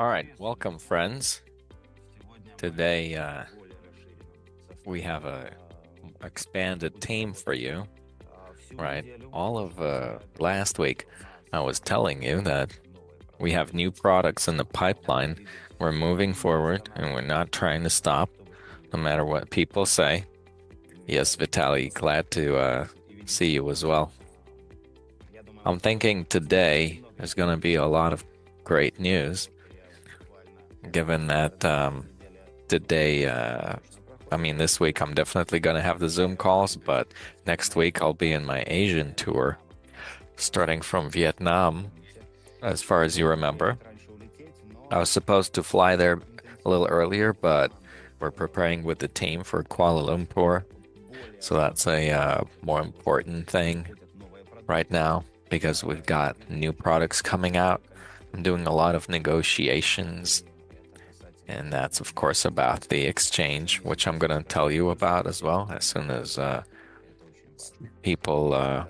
All right, welcome friends. Today we have a expanded team for you, right? All of last week I was telling you that we have new products in the pipeline. We're moving forward and we're not trying to stop, no matter what people say. Yes, Vitaly, glad to see you as well. I'm thinking today there's going to be a lot of great news, given that today, this week I'm definitely going to have the Zoom calls, but next week I'll be in my Asian tour, starting from Vietnam, as far as you remember. I was supposed to fly there a little earlier, but we're preparing with the team for Kuala Lumpur. So that's a more important thing right now because we've got new products coming out. I'm doing a lot of negotiations, and that's of course about the exchange, which I'm going to tell you about as well as soon as people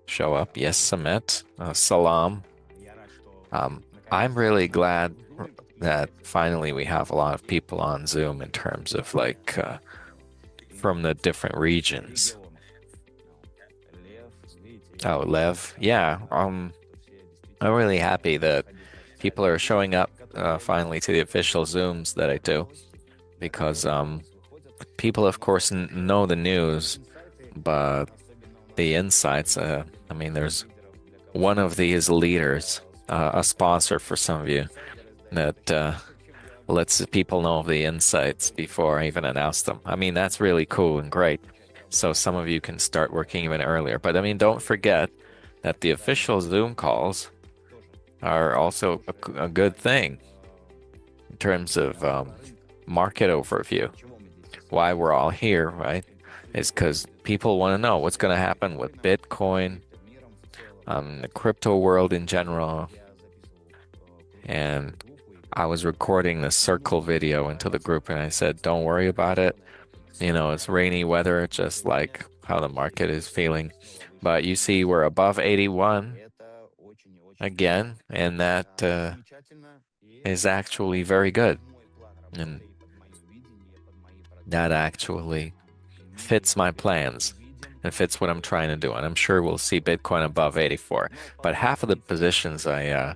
show up. Yes, Samet, Salam. I'm really glad that finally we have a lot of people on Zoom in terms of like from the different regions. Oh, Lev. Yeah, I'm really happy that people are showing up finally to the official Zooms that I do because people, of course, know the news, but the insights, there's one of these leaders, a sponsor for some of you, that lets the people know of the insights before I even announce them. I mean, that's really cool and great. So some of you can start working even earlier. But I mean, don't forget that the official Zoom calls are also a good thing in terms of market overview. Why we're all here, right? Is because people want to know what's going to happen with Bitcoin, the crypto world in general. And I was recording the circle video into the group and I said, don't worry about it. You know, it's rainy weather, just like how the market is feeling. But you see, we're above 81 again, and that is actually very good. And that actually fits my plans and fits what I'm trying to do. And I'm sure we'll see Bitcoin above 84. But half of the positions I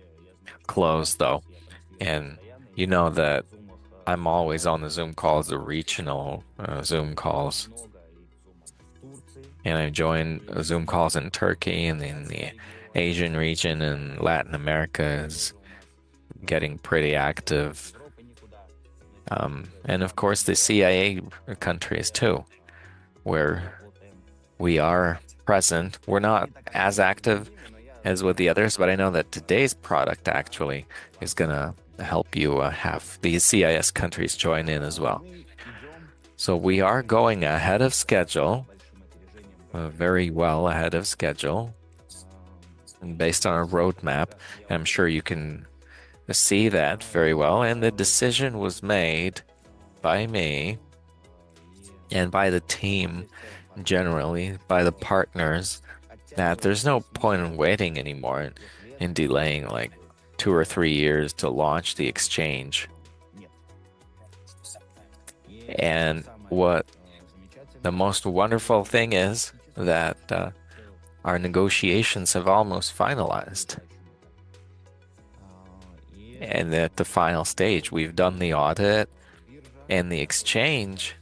closed, though. And you know that I'm always on the Zoom calls, the regional Zoom calls. And I joined Zoom calls in Turkey and in the Asian region, and Latin America is getting pretty active. And of course, the CIA countries too, where we are present. We're not as active as with the others, but I know that today's product actually is going to help you have these CIS countries join in as well. So we are going ahead of schedule, very well ahead of schedule, and based on our roadmap. And I'm sure you can see that very well. And the decision was made by me and by the team generally, by the partners, that there's no point in waiting anymore and delaying like 2 or 3 years to launch the exchange. And what the most wonderful thing is that our negotiations have almost finalized. And at the final stage, we've done the audit and the exchange,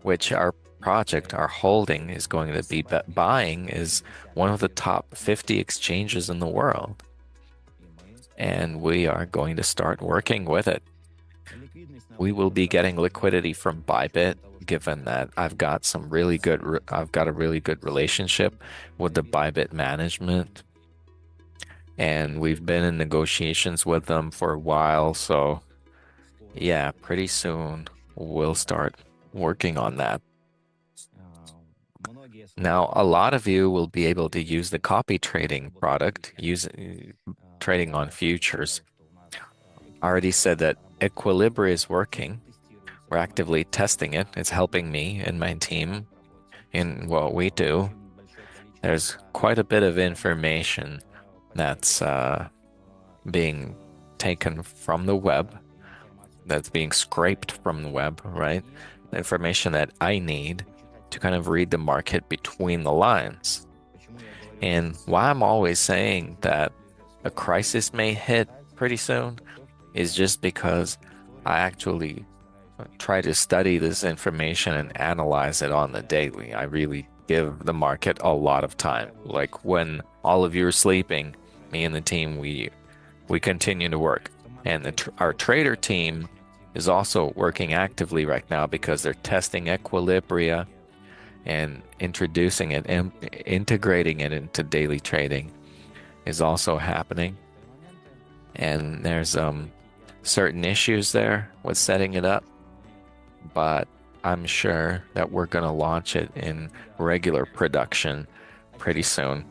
which our project, our holding is going to be buying, is one of the top 50 exchanges in the world. And we are going to start working with it. We will be getting liquidity from Bybit, given that I've got a really good relationship with the Bybit management. And we've been in negotiations with them for a while. So yeah, pretty soon we'll start working on that. Now, a lot of you will be able to use the copy trading product, trading on futures. I already said that Equilibra is working. We're actively testing it. It's helping me and my team in what we do. There's quite a bit of information that's being taken from the web, that's being scraped from the web, right? The information that I need to kind of read the market between the lines. And why I'm always saying that a crisis may hit pretty soon is just because I actually try to study this information and analyze it on the daily. I really give the market a lot of time. Like when all of you are sleeping, me and the team, we continue to work. And our trader team is also working actively right now because they're testing equilibria and introducing it and integrating it into daily trading is also happening. And there's certain issues there with setting it up, but I'm sure that we're going to launch it in regular production pretty soon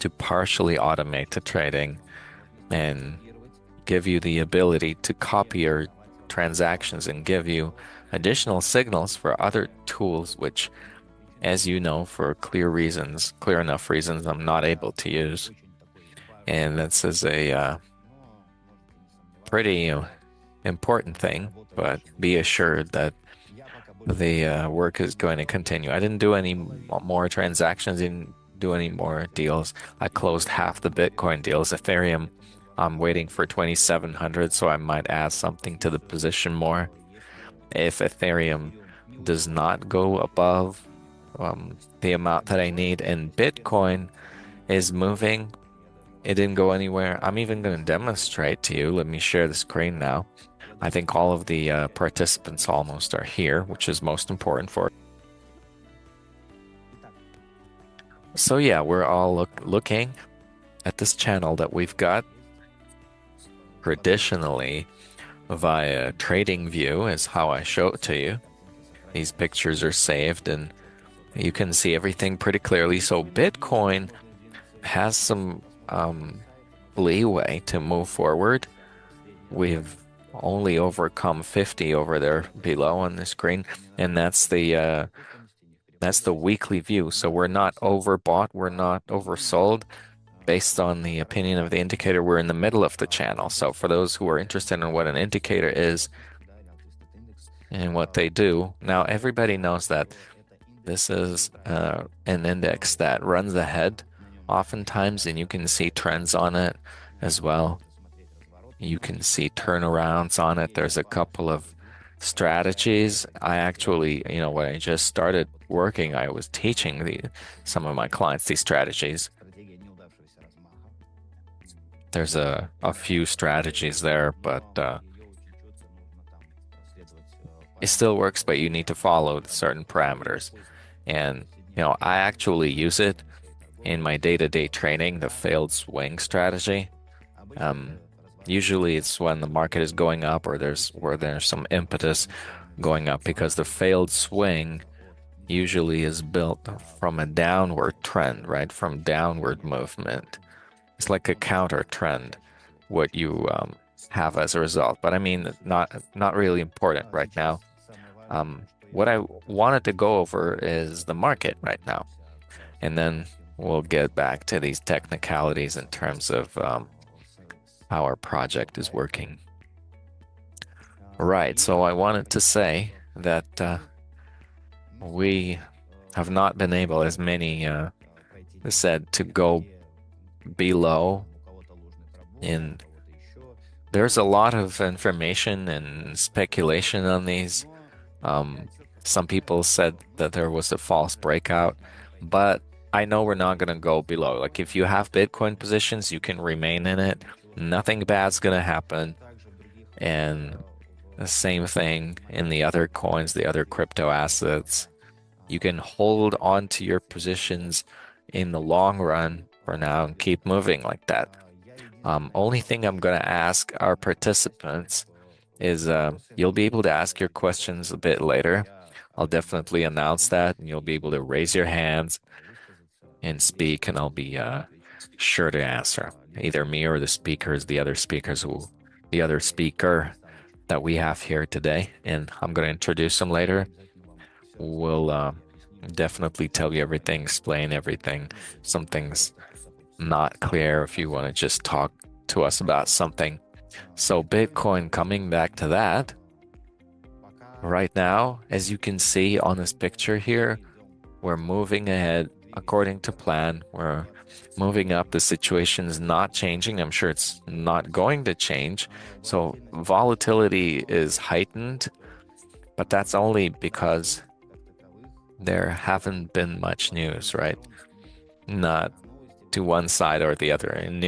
to partially automate the trading and give you the ability to copy your transactions and give you additional signals for other tools, which, as you know, for clear enough reasons, I'm not able to use. And this is a pretty important thing, but be assured that the work is going to continue. I didn't do any more transactions, didn't do any more deals. I closed half the Bitcoin deals. Ethereum, I'm waiting for 2,700, so I might add something to the position more. If Ethereum does not go above the amount that I need, and Bitcoin is moving, it didn't go anywhere. I'm even going to demonstrate to you. Let me share the screen now. I think all of the participants almost are here, which is most important for. So yeah, we're all looking at this channel that we've got traditionally via TradingView is how I show it to you. These pictures are saved and you can see everything pretty clearly. So Bitcoin has some leeway to move forward. We've only overcome 50 over there below on the screen, and that's the weekly view. So we're not overbought, we're not oversold. Based on the opinion of the indicator, we're in the middle of the channel. So for those who are interested in what an indicator is and what they do, now everybody knows that this is an index that runs ahead oftentimes, and you can see trends on it as well. You can see turnarounds on it. There's a couple of strategies. I actually, when I just started working, I was teaching some of my clients these strategies. There's a few strategies there, but it still works, but you need to follow certain parameters. And, I actually use it in my day-to-day trading, the failed swing strategy. Usually it's when the market is going up or there's some impetus going up, because the failed swing usually is built from a downward trend, right? From downward movement. It's like a counter trend, what you have as a result. But I mean, not really important right now. What I wanted to go over is the market right now. And then we'll get back to these technicalities in terms of how our project is working. Right, so I wanted to say that we have not been able, as many said, to go below. And there's a lot of information and speculation on these. Some people said that there was a false breakout, but I know we're not going to go below. Like if you have Bitcoin positions, you can remain in it. Nothing bad's going to happen. And the same thing in the other coins, the other crypto assets. You can hold on to your positions in the long run for now and keep moving like that. Only thing I'm going to ask our participants is you'll be able to ask your questions a bit later. I'll definitely announce that, and you'll be able to raise your hands and speak, and I'll be sure to answer. Either me or the other speaker that we have here today, and I'm going to introduce him later. We'll definitely tell you everything, explain everything. Something's not clear if you want to just talk to us about something. So Bitcoin, coming back to that, right now, as you can see on this picture here, we're moving ahead according to plan. We're moving up. The situation is not changing. I'm sure it's not going to change. So volatility is heightened, but that's only because there haven't been much news, right? Not to one side or the other. And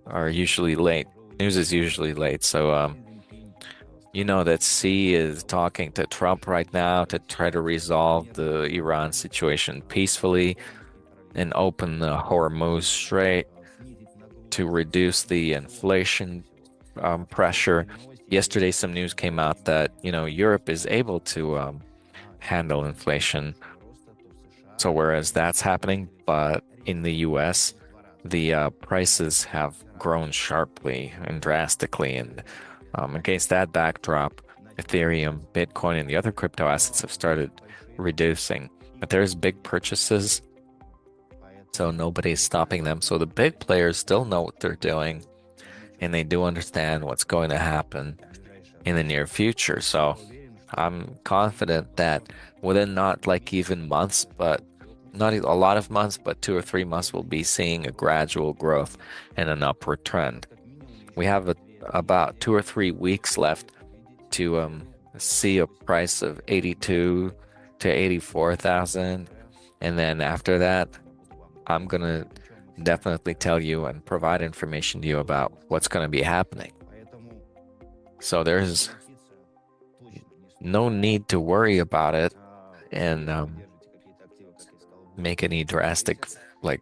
are usually late. News is usually late. So you know that Xi is talking to Trump right now to try to resolve the Iran situation peacefully and open the Hormuz Strait to reduce the inflation pressure. Yesterday, some news came out that, Europe is able to handle inflation. So whereas that's happening, but in the US, the prices have grown sharply and drastically. And against that backdrop, Ethereum, Bitcoin, and the other crypto assets have started reducing. But there's big purchases, so nobody's stopping them. So the big players still know what they're doing, and they do understand what's going to happen in the near future. So I'm confident that within not like even months, but not a lot of months, but 2 or 3 months, we'll be seeing a gradual growth and an upward trend. We have about 2 or 3 weeks left to see a price of 82 to 84,000, and then after that, I'm gonna definitely tell you and provide information to you about what's going to be happening. So there's no need to worry about it and make any drastic like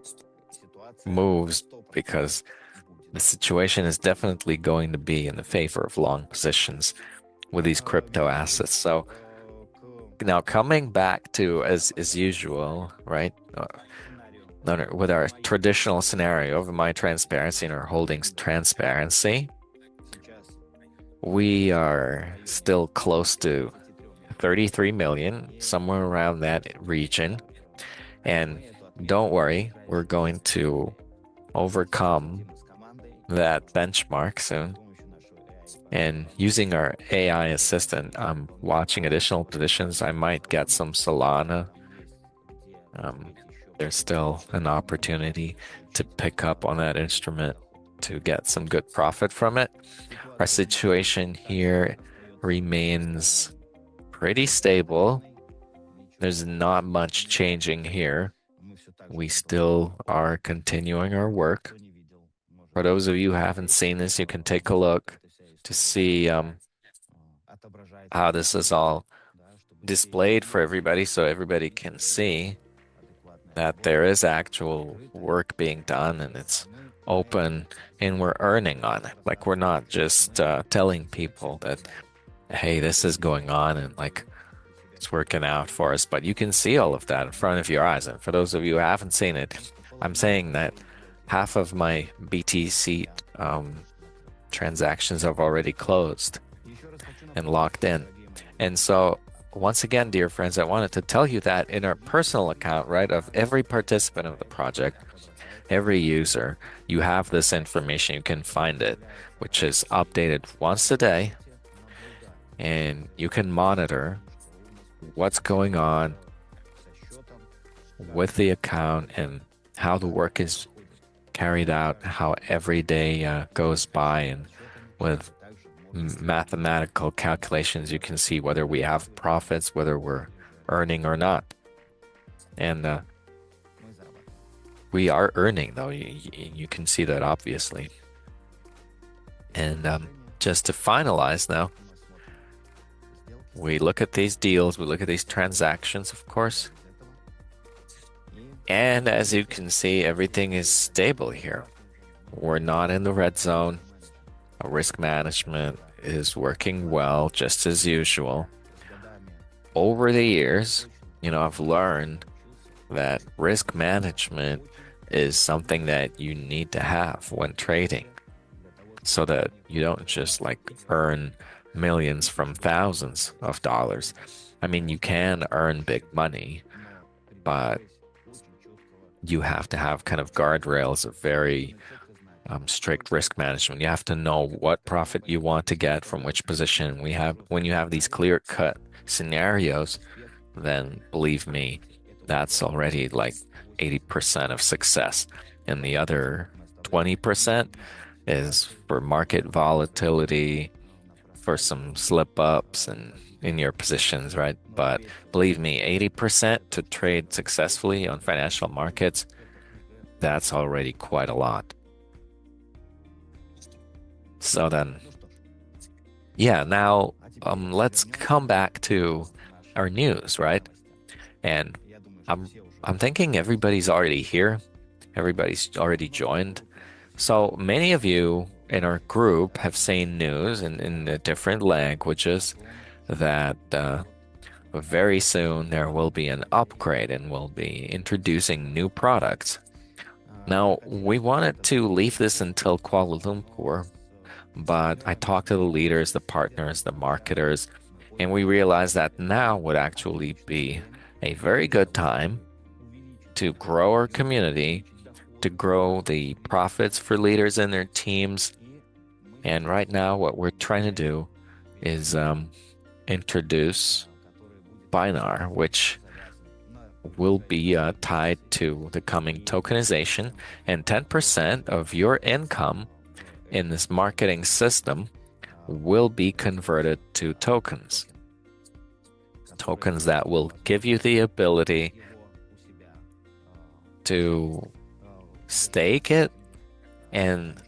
moves because the situation is definitely going to be in the favor of long positions with these crypto assets. So now coming back to as usual, right? With our traditional scenario of my transparency and our holdings transparency, we are still close to 33 million, somewhere around that region. And don't worry, we're going to overcome that benchmark soon. And using our AI assistant, I'm watching additional positions. I might get some Solana. There's still an opportunity to pick up on that instrument to get some good profit from it. Our situation here remains pretty stable. There's not much changing here. We still are continuing our work. For those of you who haven't seen this, you can take a look to see how this is all displayed for everybody so everybody can see that there is actual work being done and it's open and we're earning on it. Like we're not just telling people that, hey, this is going on and like it's working out for us, but you can see all of that in front of your eyes. And for those of you who haven't seen it, I'm saying that half of my BTC transactions have already closed and locked in. And so once again, dear friends, I wanted to tell you that in our personal account, right, of every participant of the project, every user, you have this information. You can find it, which is updated once a day, and you can monitor what's going on with the account and how the work is carried out, how every day goes by, and with mathematical calculations, you can see whether we have profits, whether we're earning or not. And we are earning, though. You can see that obviously. And just to finalize now, we look at these deals, we look at these transactions, of course. And as you can see, everything is stable here. We're not in the red zone. Our risk management is working well, just as usual. Over the years, I've learned that risk management is something that you need to have when trading so that you don't just like earn millions from thousands of dollars. I mean, you can earn big money, but you have to have kind of guardrails, a very strict risk management. You have to know what profit you want to get from which position. When you have these clear-cut scenarios, then believe me, that's already like 80% of success. And the other 20% is for market volatility, for some slip ups and in your positions, right? But believe me, 80% to trade successfully on financial markets, that's already quite a lot. So then, yeah, now let's come back to our news, right? And I'm I'm thinking everybody's already here. Everybody's already joined. So many of you in our group have seen news in the different languages that very soon there will be an upgrade and we'll be introducing new products. Now, we wanted to leave this until Kuala Lumpur, but I talked to the leaders, the partners, the marketers, and we realized that now would actually be a very good time to grow our community, to grow the profits for leaders and their teams. And right now, what we're trying to do is introduce Binar, which will be tied to the coming tokenization, and 10% of your income in this marketing system will be converted to tokens. Tokens that will give you the ability to stake it. And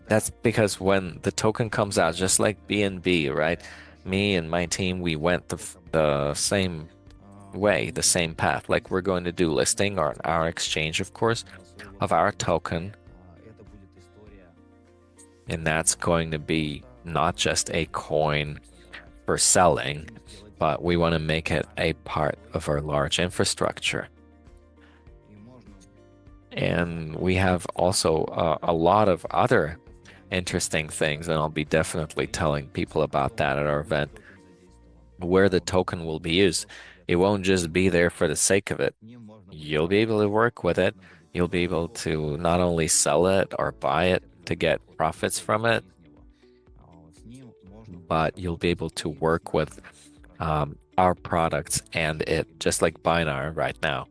that's because when the token comes out, just like BNB, right? Me and my team, we went the same way, the same path. Like we're going to do listing on our exchange, of course, of our token. And that's going to be not just a coin for selling, but we want to make it a part of our large infrastructure. And we have also a lot of other interesting things, and I'll be definitely telling people about that at our event, where the token will be used. It won't just be there for the sake of it. You'll be able to work with it. You'll be able to not only sell it or buy it to get profits from it, but you'll be able to work with our products and it, just like Binar right now.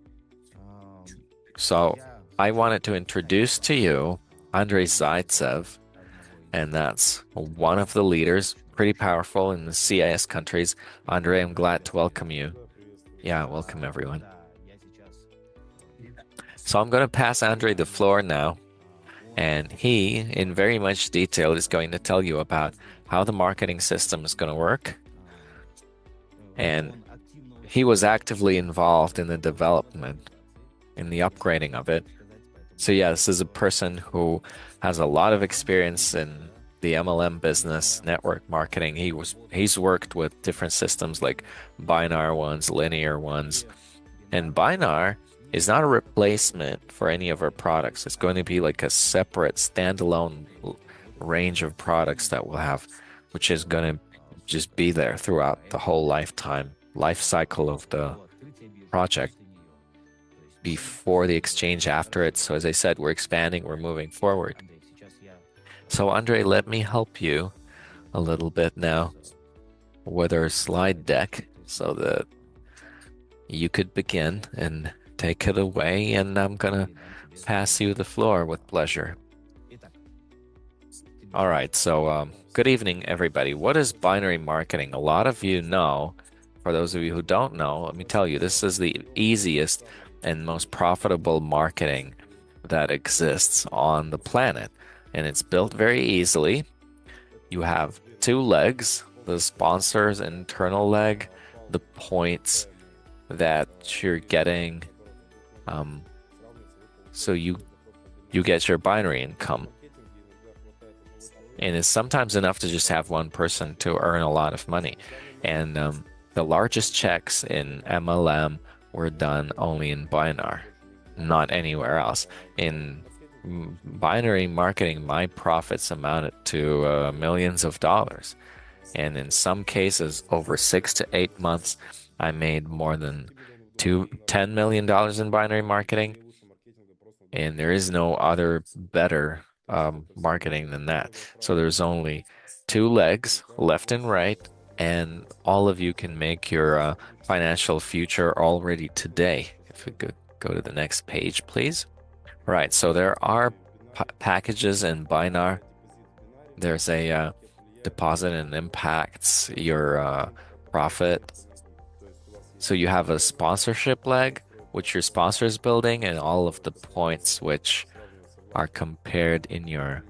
So I wanted to introduce to you Andrei Zaitsev, and that's one of the leaders, pretty powerful in the CIS countries. Andrei, I'm glad to welcome you. Yeah, welcome everyone. So I'm going to pass Andrei the floor now, and he, in very much detail, is going to tell you about how the marketing system is going to work. And he was actively involved in the development, in the upgrading of it. So yeah, this is a person who has a lot of experience in the MLM business, network marketing. He's worked with different systems like Binar ones, linear ones. And Binar is not a replacement for any of our products. It's going to be like a separate standalone range of products that we'll have, which is going to just be there throughout the whole life cycle of the project, before the exchange, after it. So as I said, we're expanding, we're moving forward. So Andrei, let me help you a little bit now with our slide deck so that you could begin and take it away, and I'm gonna pass you the floor with pleasure. All right, so good evening, everybody. What is binary marketing? A lot of you know. For those of you who don't know, let me tell you, this is the easiest and most profitable marketing that exists on the planet. And it's built very easily. You have two legs, the sponsor's internal leg, the points that you're getting. So you get your binary income. And it's sometimes enough to just have one person to earn a lot of money. And the largest checks in MLM were done only in Binar, not anywhere else. In binary marketing, my profits amounted to millions of dollars. And in some cases, over 6 to 8 months, I made more than $10 million in binary marketing. And there is no other better marketing than that. So there's only two legs, left and right, and all of you can make your financial future already today. If we could go to the next page, please. Right, so there are packages in Binar. There's a deposit and impacts your profit. So you have a sponsorship leg, which your sponsor is building, and all of the points which are compared in your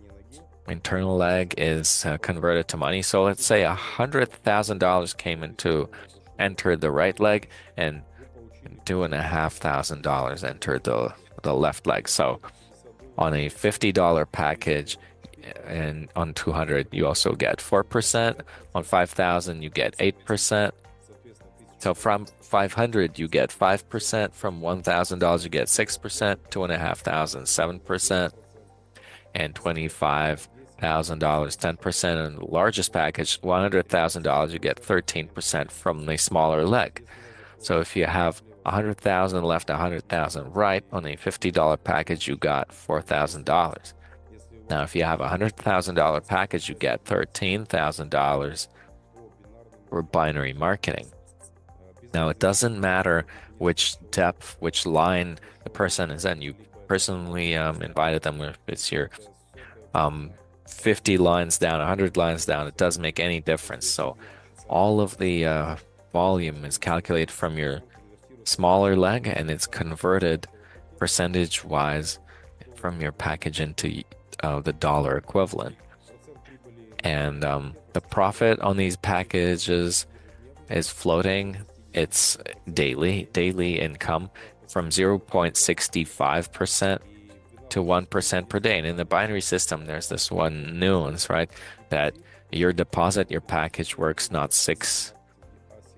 internal leg is converted to money. So let's say $100,000 came into entered the right leg, and $2,500 entered the left leg. So on a $50 package and on 200 you also get 4%. On 5,000 you get 8%. So from 500 you get 5%. From $1,000 you get 6%. 2,500 7%. And $25,000 10%. And the largest package $100,000 you get 13% from the smaller leg. So if you have 100,000 left, 100,000 right, on a $50 package you got $4,000. Now if you have a $100,000 package you get $13,000 for binary marketing. Now it doesn't matter which depth, which line the person is in. You personally invited them, if it's your 50 lines down, 100 lines down, it doesn't make any difference. So all of the volume is calculated from your smaller leg, and it's converted percentage-wise from your package into the dollar equivalent. And the profit on these packages is floating. It's daily income from 0.65% to 1% per day. And in the binary system, there's this one nuance, right? That your deposit, your package works not 6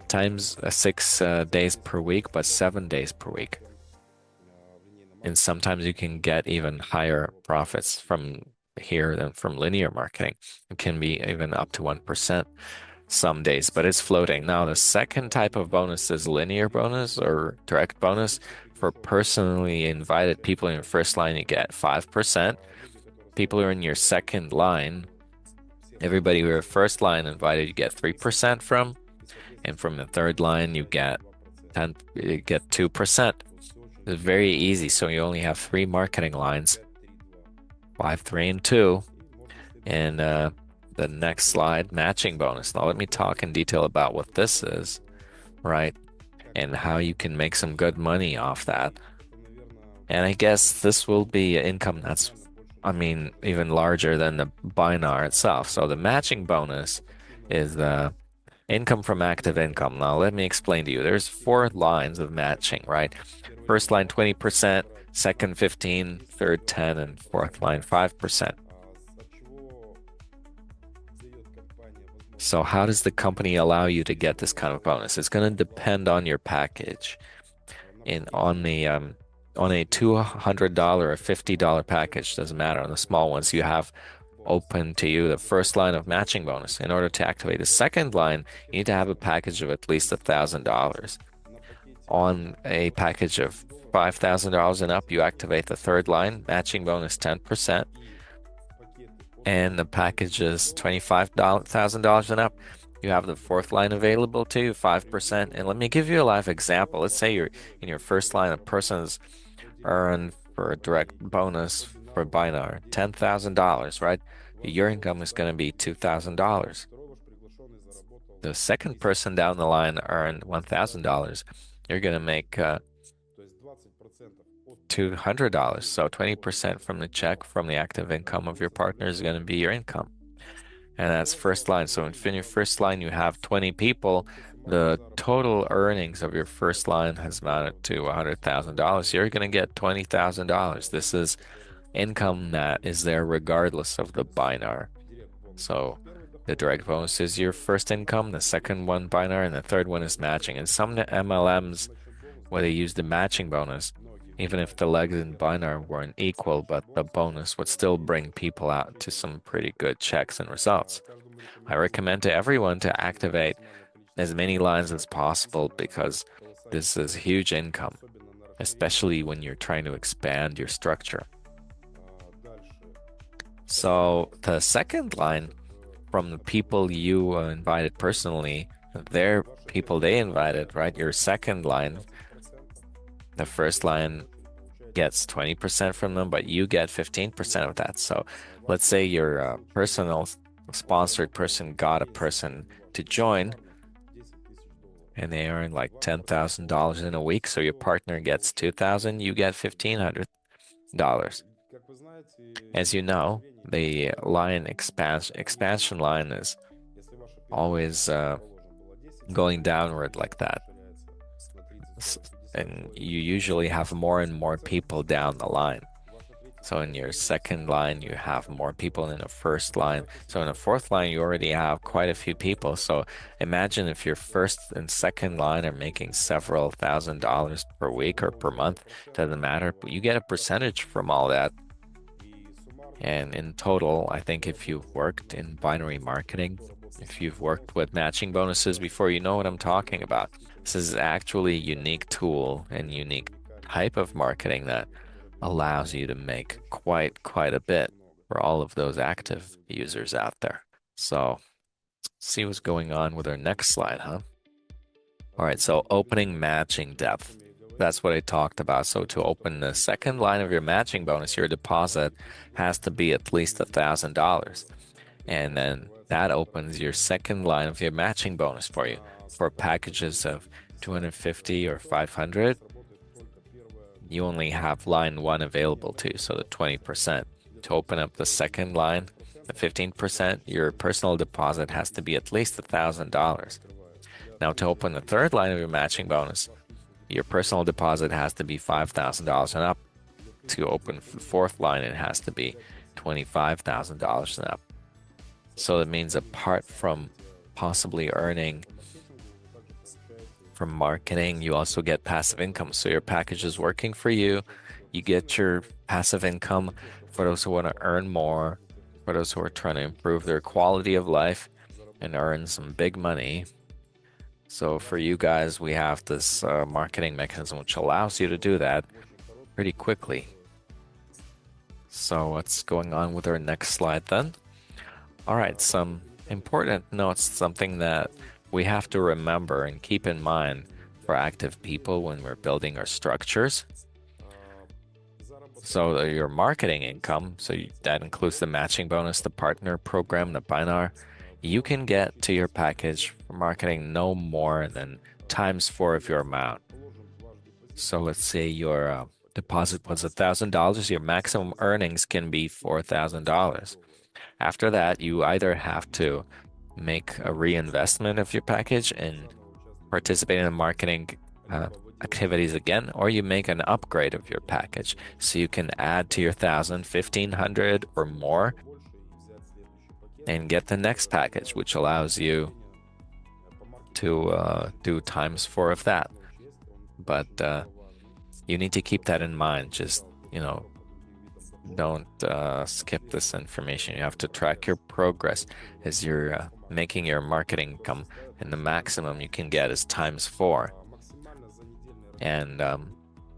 days per week, but 7 days per week. And sometimes you can get even higher profits from here than from linear marketing. It can be even up to 1% some days, but it's floating. Now, the second type of bonus is linear bonus or direct bonus. For personally invited people in your first line, you get 5%. People who are in your second line, everybody who are first line invited, you get 3% from. And from the third line, you get 2%. It's very easy. So you only have 3 marketing lines, 5, 3, and 2. And the next slide, matching bonus. Now let me talk in detail about what this is, right? And how you can make some good money off that. And I guess this will be income that's, even larger than the binar itself. So the matching bonus is the income from active income. Now, let me explain to you. There's 4 lines of matching, right? First line, 20%, second, 15, third, 10, and fourth line, 5%. So how does the company allow you to get this kind of bonus? It's going to depend on your package. On a $200 or $50 package, doesn't matter. On the small ones, you have open to you the first line of matching bonus. In order to activate the second line, you need to have a package of at least $1,000. On a package of $5,000 and up, you activate the third line, matching bonus 10%. And the package is $25,000 and up, you have the fourth line available to you, 5%. And let me give you a live example. Let's say you're in your first line, a person's earned for a direct bonus for binar $10,000, right? Your income is going to be $2,000. The second person down the line earned $1,000. You're going to make $200. So 20% from the check from the active income of your partner is going to be your income. And that's first line. So in your first line, you have 20 people. The total earnings of your first line has amounted to $100,000. You're going to get $20,000. This is income that is there regardless of the binar. So the direct bonus is your first income, the second one binar, and the third one is matching. And some MLMs, where they use the matching bonus, even if the legs in binar weren't equal, but the bonus would still bring people out to some pretty good checks and results. I recommend to everyone to activate as many lines as possible because this is huge income, especially when you're trying to expand your structure. So the second line from the people you invited personally, their people they invited, right? Your second line, the first line gets 20% from them, but you get 15% of that. So let's say your personal sponsored person got a person to join and they earn like $10,000 in a week. So your partner gets 2,000, you get $1,500. As you know, the line expansion line is always going downward like that. And you usually have more and more people down the line. So in your second line, you have more people than the first line. So in the fourth line, you already have quite a few people. So imagine if your first and second line are making several $1,000s per week or per month, doesn't matter, but you get a percentage from all that. And in total, I think if you've worked in binary marketing, if you've worked with matching bonuses before, you know what I'm talking about. This is actually a unique tool and unique type of marketing that allows you to make quite a bit for all of those active users out there. So see what's going on with our next slide, huh? All right, so opening matching depth. That's what I talked about. So to open the second line of your matching bonus, your deposit has to be at least $1,000. And then that opens your second line of your matching bonus for you. For packages of 250 or 500, you only have line one available to, so the 20%. To open up the second line, the 15%, your personal deposit has to be at least $1,000. Now, to open the third line of your matching bonus, your personal deposit has to be $5,000 and up. To open the fourth line, it has to be $25,000 and up. So that means apart from possibly earning from marketing, you also get passive income. So your package is working for you. You get your passive income for those who want to earn more, for those who are trying to improve their quality of life and earn some big money. So for you guys, we have this marketing mechanism which allows you to do that pretty quickly. So what's going on with our next slide then? All right, some important notes, something that we have to remember and keep in mind for active people when we're building our structures. So your marketing income, that includes the matching bonus, the partner program, the binar, you can get to your package for marketing no more than ×4 of your amount. So let's say your deposit was $1,000, your maximum earnings can be $4,000. After that, you either have to make a reinvestment of your package and participate in the marketing activities again, or you make an upgrade of your package so you can add to your 1,000, 1,500 or more and get the next package, which allows you to do ×4 of that. But you need to keep that in mind. Just, don't skip this information. You have to track your progress as you're making your marketing income, and the maximum you can get is ×4. And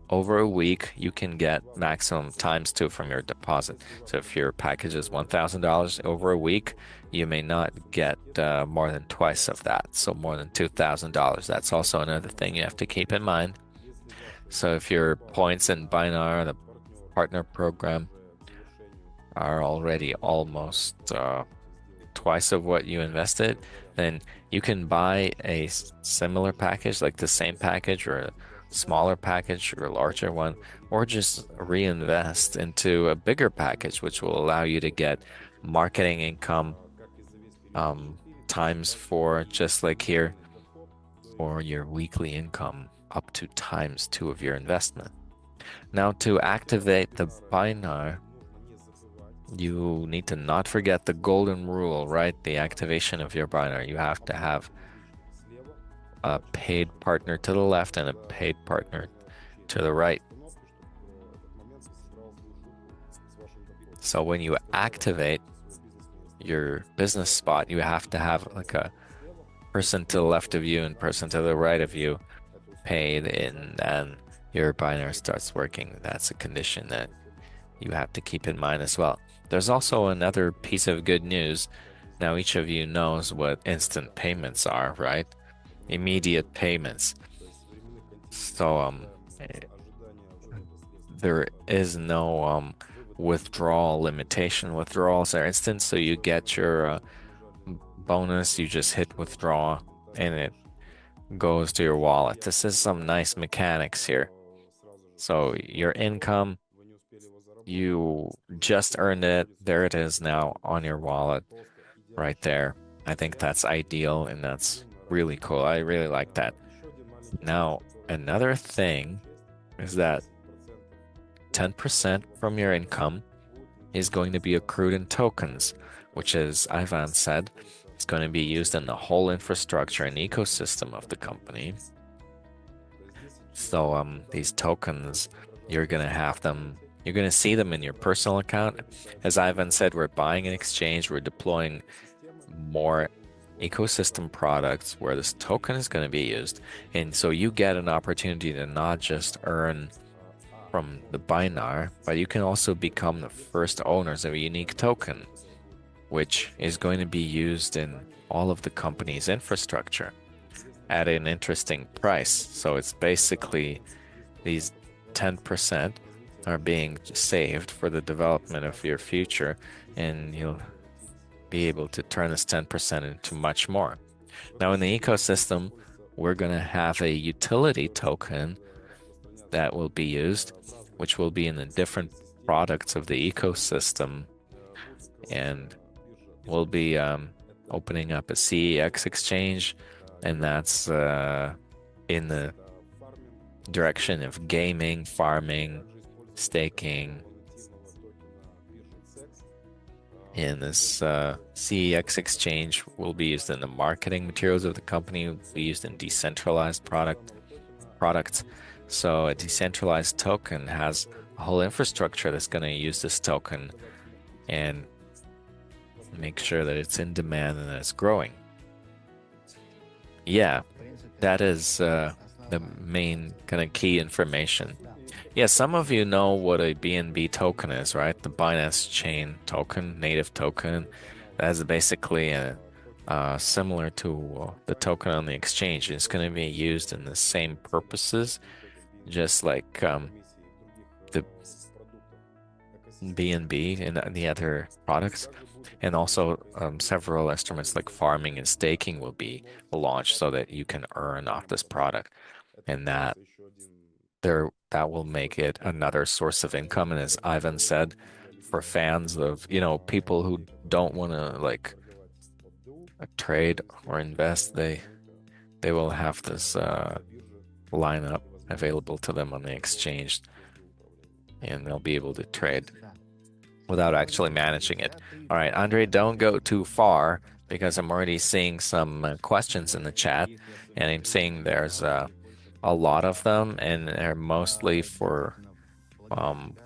over a week, you can get maximum ×2 from your deposit. So if your package is $1,000 over a week, you may not get more than twice of that. So more than $2,000. That's also another thing you have to keep in mind. So if your points in binar, the partner program, are already almost twice of what you invested, then you can buy a similar package, like the same package or a smaller package or a larger one, or just reinvest into a bigger package, which will allow you to get marketing income ×4, just like here, or your weekly income up to ×2 of your investment. Now, to activate the binar, you need to not forget the golden rule, right? The activation of your binar. You have to have a paid partner to the left and a paid partner to the right. So when you activate your business spot, you have to have like a person to the left of you and person to the right of you paid, and then your binar starts working. That's a condition that you have to keep in mind as well. There's also another piece of good news. Now, each of you knows what instant payments are, right? Immediate payments. So, there is no withdrawal limitation. Withdrawals are instant, so you get your bonus, you just hit withdraw, and it goes to your wallet. This is some nice mechanics here. So your income, you just earned it. There it is now on your wallet right there. I think that's ideal and that's really cool. I really like that. Now, another thing is that 10% from your income is going to be accrued in tokens, which, as Ivan said, is going to be used in the whole infrastructure and ecosystem of the company. So these tokens, you're going to have them, you're going to see them in your personal account. As Ivan said, we're buying an exchange, we're deploying more ecosystem products where this token is going to be used. And so you get an opportunity to not just earn from the binar, but you can also become the first owners of a unique token, which is going to be used in all of the company's infrastructure at an interesting price. So it's basically these 10% are being saved for the development of your future, and you'll be able to turn this 10% into much more. Now, in the ecosystem, we're going to have a utility token that will be used, which will be in the different products of the ecosystem, and we'll be opening up a CEX exchange, and that's in the direction of gaming, farming, staking. And this CEX exchange will be used in the marketing materials of the company, will be used in decentralized products. So a decentralized token has a whole infrastructure that's going to use this token and make sure that it's in demand and that it's growing. Yeah, that is the main kind of key information. Yeah, some of you know what a BNB token is, right? The Binance Chain token, native token. That's basically similar to the token on the exchange. It's going to be used in the same purposes, just like the BNB and the other products. And also several instruments like farming and staking will be launched so that you can earn off this product. And that will make it another source of income. And as Ivan said, for fans of, people who don't want to like trade or invest, they will have this lineup available to them on the exchange, and they'll be able to trade without actually managing it. All right, Andre, don't go too far because I'm already seeing some questions in the chat, and I'm seeing there's a lot of them, and they're mostly for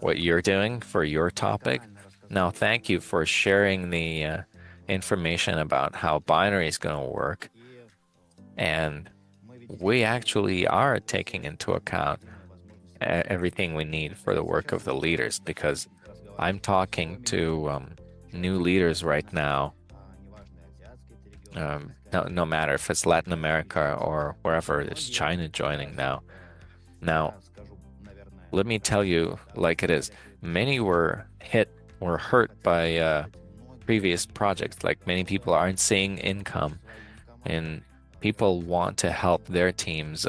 what you're doing for your topic. Now, thank you for sharing the information about how binary is going to work. And we actually are taking into account everything we need for the work of the leaders, because I'm talking to new leaders right now, no matter if it's Latin America or wherever, there's China joining now. Now, let me tell you like it is. Many were hurt by previous projects. Like, many people aren't seeing income, and people want to help their teams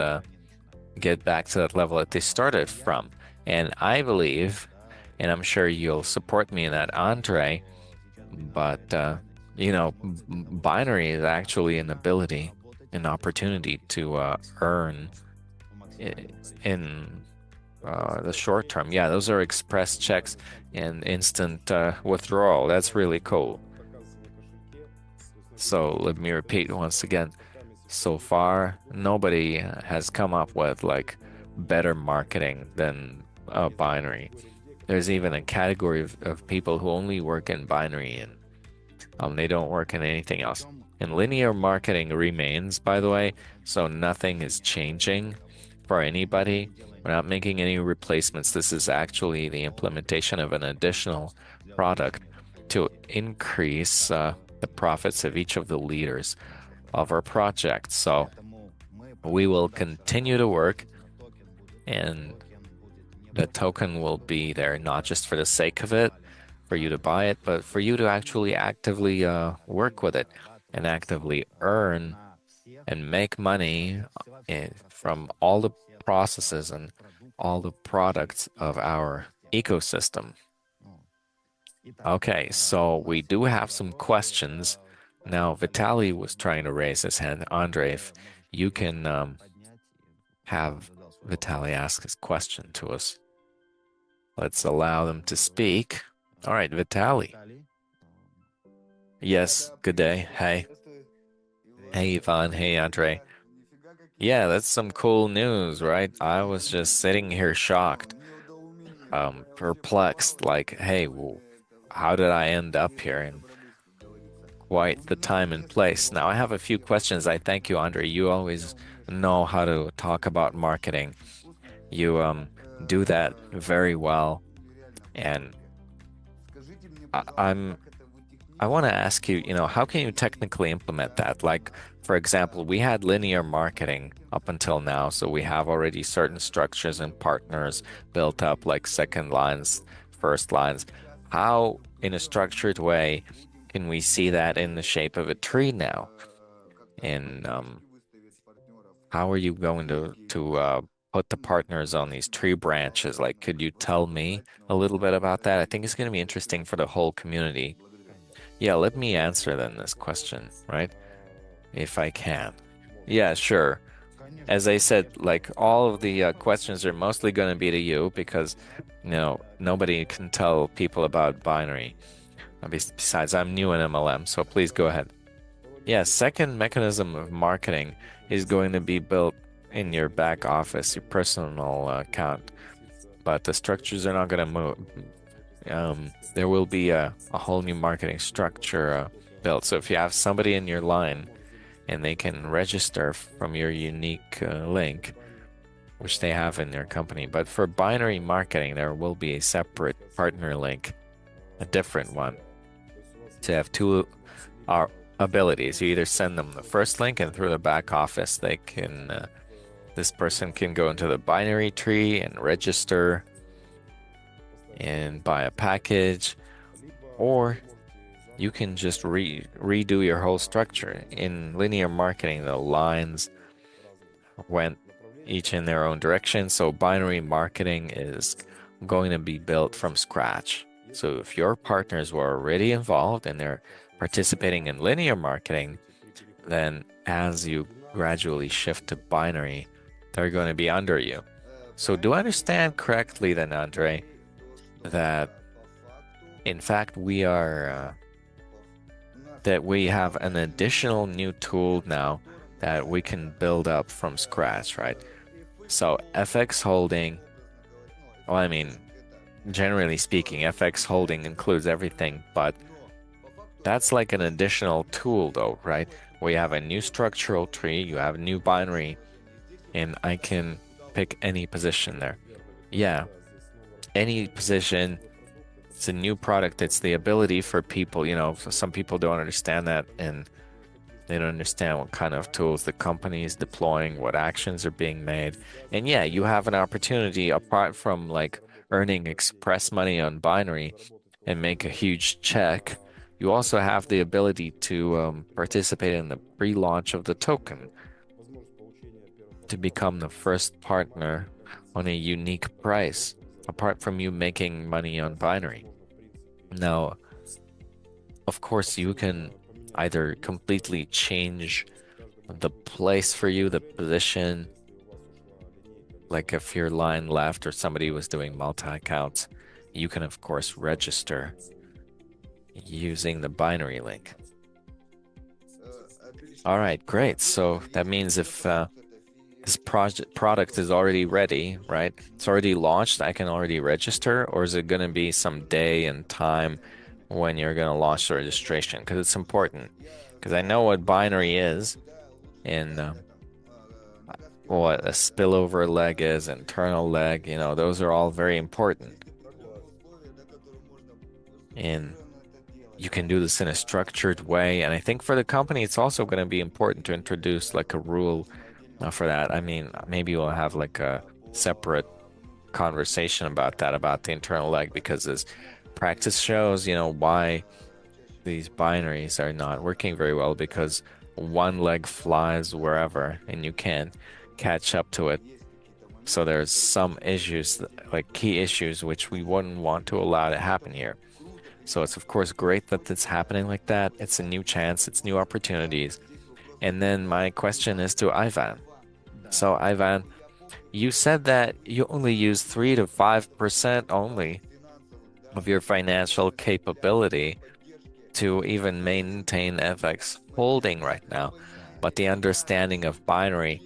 get back to that level that they started from. And I believe, and I'm sure you'll support me in that, Andre, but binary is actually an ability, an opportunity to earn in the short term. Yeah, those are express checks and instant withdrawal. That's really cool. So let me repeat once again. So far, nobody has come up with like better marketing than binary. There's even a category of people who only work in binary, and they don't work in anything else. And linear marketing remains, by the way, so nothing is changing for anybody. We're not making any replacements. This is actually the implementation of an additional product to increase the profits of each of the leaders of our project. So we will continue to work, and the token will be there not just for the sake of it, for you to buy it, but for you to actually actively work with it and actively earn and make money from all the processes and all the products of our ecosystem. Okay, so we do have some questions. Now, Vitaly was trying to raise his hand. Andre, if you can have Vitaly ask his question to us. Let's allow them to speak. All right, Vitaly. Yes, good day. Hey. Hey, Ivan. Hey, Andre. Yeah, that's some cool news, right? I was just sitting here shocked, perplexed, like, hey, well, how did I end up here? And quite the time and place. Now, I have a few questions. I thank you, Andre. You always know how to talk about marketing. You do that very well. And I'm I want to ask you, how can you technically implement that? Like, for example, we had linear marketing up until now, so we have already certain structures and partners built up, like second lines, first lines. How, in a structured way, can we see that in the shape of a tree now? And how are you going to put the partners on these tree branches? Like, could you tell me a little bit about that? I think it's going to be interesting for the whole community. Yeah, let me answer then this question, right? If I can. Yeah, sure. As I said, like all of the questions are mostly going to be to you because, nobody can tell people about binary. Besides, I'm new in MLM, so please go ahead. Yeah, second mechanism of marketing is going to be built in your back office, your personal account, but the structures are not going to move. There will be a whole new marketing structure built. So if you have somebody in your line and they can register from your unique link, which they have in their company. But for binary marketing, there will be a separate partner link, a different one, to have two abilities. You either send them the first link, and through the back office, they can, this person can go into the binary tree and register and buy a package, or you can just redo your whole structure. In linear marketing, the lines went each in their own direction, so binary marketing is going to be built from scratch. So if your partners were already involved and they're participating in linear marketing, then as you gradually shift to binary, they're going to be under you. So do I understand correctly then, Andre, that in fact that we have an additional new tool now that we can build up from scratch, right? So FX holding, well, I mean, generally speaking, FX holding includes everything, but that's like an additional tool though, right? We have a new structural tree, you have a new binary, and I can pick any position there. Yeah, any position. It's a new product. It's the ability for people, some people don't understand that, and they don't understand what kind of tools the company is deploying, what actions are being made. And yeah, you have an opportunity apart from like earning express money on binary and make a huge check. You also have the ability to participate in the pre-launch of the token to become the first partner on a unique price, apart from you making money on binary. Now, of course, you can either completely change the place for you, the position, like if your line left or somebody was doing multi-accounts, you can, of course, register using the binary link. All right, great. So that means if this product is already ready, right? It's already launched. I can already register, or is it going to be some day and time when you're going to launch the registration? Because it's important. Because I know what binary is, and what a spillover leg is, internal leg, those are all very important. And you can do this in a structured way. And I think for the company, it's also going to be important to introduce like a rule for that. I mean, maybe we'll have like a separate conversation about that, about the internal leg, because as practice shows, why these binaries are not working very well because one leg flies wherever and you can't catch up to it. So there's some issues, like key issues, which we wouldn't want to allow to happen here. So it's of course great that it's happening like that. It's a new chance, it's new opportunities. And then my question is to Ivan. So Ivan, you said that you only use 3 to 5% only of your financial capability to even maintain FX holding right now. But the understanding of binary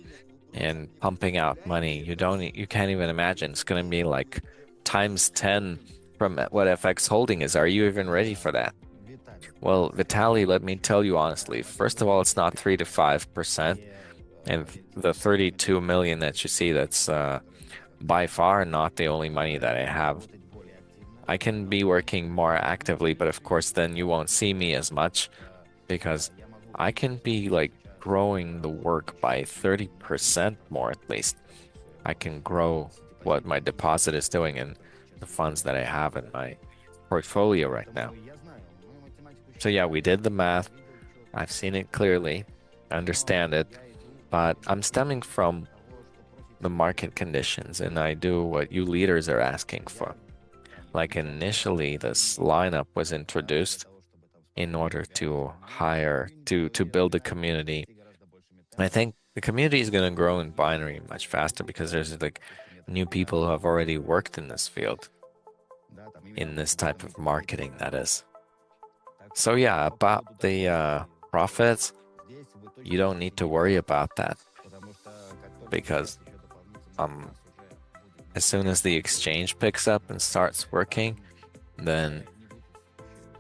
and pumping out money, you can't even imagine. It's going to be like times 10 from what FX holding is. Are you even ready for that? Well, Vitaly, let me tell you honestly. First of all, it's not 3 to 5%. And the 32 million that you see, that's by far not the only money that I have. I can be working more actively, but of course, then you won't see me as much because I can be like growing the work by 30% more at least. I can grow what my deposit is doing in the funds that I have in my portfolio right now. So yeah, we did the math. I've seen it clearly, understand it, but I'm stemming from the market conditions and I do what you leaders are asking for. Like initially, this lineup was introduced in order to build a community. I think the community is going to grow in binary much faster because there's like new people who have already worked in this field, in this type of marketing, that is. So yeah, about the profits, you don't need to worry about that because as soon as the exchange picks up and starts working, then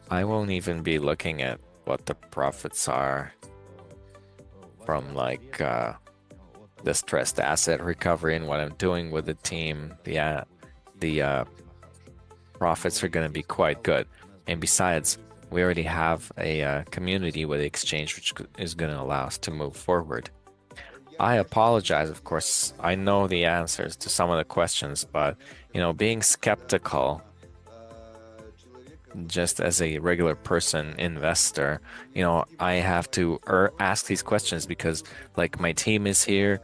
I won't even be looking at what the profits are from like distressed asset recovery and what I'm doing with the team. The profits are going to be quite good. And besides, we already have a community with the exchange, which is going to allow us to move forward. I apologize, of course. I know the answers to some of the questions, but being skeptical just as a regular person investor, I have to ask these questions because like my team is here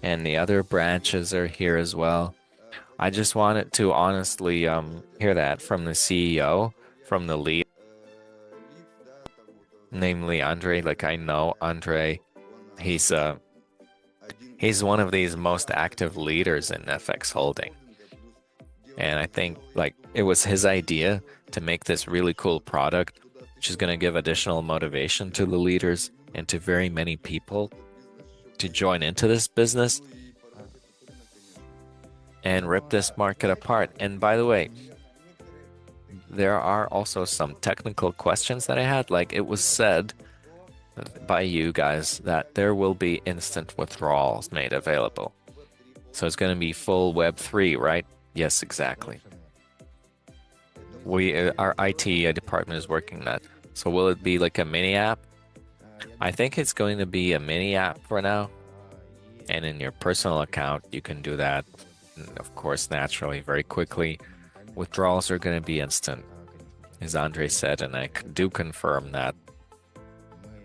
and the other branches are here as well. I just wanted to honestly hear that from the CEO, from the lead, namely Andre. Like I know Andre, he's one of these most active leaders in FX holding. And I think like it was his idea to make this really cool product, which is going to give additional motivation to the leaders and to very many people to join into this business and rip this market apart. And by the way, there are also some technical questions that I had. Like it was said by you guys that there will be instant withdrawals made available. So it's going to be full Web3, right? Yes, exactly. Our IT department is working that. So will it be like a mini app? I think it's going to be a mini app for now. And in your personal account, you can do that, of course, naturally, very quickly. Withdrawals are going to be instant, as Andre said, and I do confirm that.